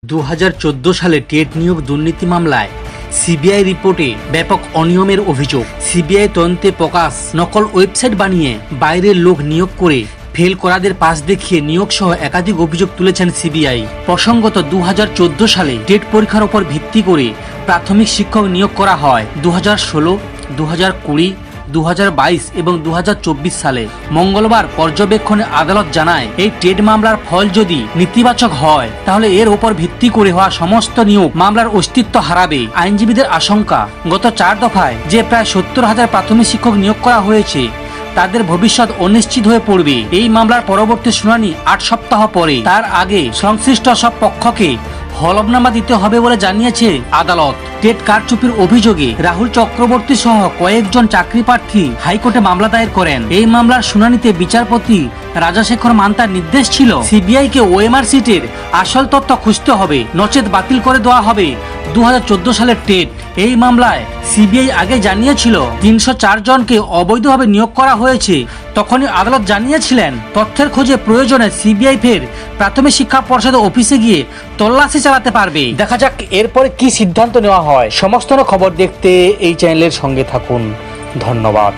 2014 সালে টেট নিয়োগ দুর্নীতি মামলায় সিবিআই রিপোর্টে ব্যাপক অনিয়মের অভিযোগ। সিবিআই তদন্তে প্রকাশ, নকল ওয়েবসাইট বানিয়ে বাইরের লোক নিয়োগ করে ফেল করাদের পাশ দেখিয়ে নিয়োগ সহ একাধিক অভিযোগ তুলেছেন সিবিআই। প্রসঙ্গত 2014 সালে টেট পরীক্ষার উপর ভিত্তি করে প্রাথমিক শিক্ষক নিয়োগ করা হয়। 2016, 2020, 2022 এবং 2024 সালে মঙ্গলবার পর্যবেক্ষণে আদালত জানায়, এই টেট মামলার ফল যদি নেতিবাচক হয় তাহলে এর উপর ভিত্তি করে হওয়া সমস্ত নিয়োগ মামলার অস্তিত্ব হারাবে। আইনজীবীদের আশঙ্কা, গত 4 দফায় যে প্রায় 70,000 প্রাথমিক শিক্ষক নিয়োগ করা হয়েছে তাদের ভবিষ্যৎ অনিশ্চিত হয়ে পড়বে। এই মামলার পরবর্তী শুনানি 8 সপ্তাহ পরে, তার আগে সংশ্লিষ্ট সব পক্ষকে হলফনামা দিতে হবে বলে জানিয়েছে আদালত। টেট কারচুপির অভিযোগে রাহুল চক্রবর্তী সহ কয়েকজন চাকরি প্রার্থী হাইকোর্টে মামলা দায়ের করেন। এই মামলার শুনানিতে বিচারপতি রাজাশেখর মান্তার নির্দেশ ছিল, সিবিআই কে ওএমআর সিটের আসল তথ্য খুঁজতে হবে, নচেত বাতিল করে দেওয়া হবে 2014 সালের টেট। এই মামলায় সিবিআই আগে জানিয়েছিল 304 জনকে অবৈধভাবে নিয়োগ করা হয়েছে। তখনই আদালত জানিয়েছিলেন, তথ্যের খোঁজে প্রয়োজনে সিবিআই ফের প্রাথমিক শিক্ষা পর্ষদ অফিসে গিয়ে তল্লাশি চালাতে পারবে। দেখা যাক এরপরে কি সিদ্ধান্ত নেওয়া হয়। সমস্ত খবর দেখতে এই চ্যানেলের সঙ্গে থাকুন। ধন্যবাদ।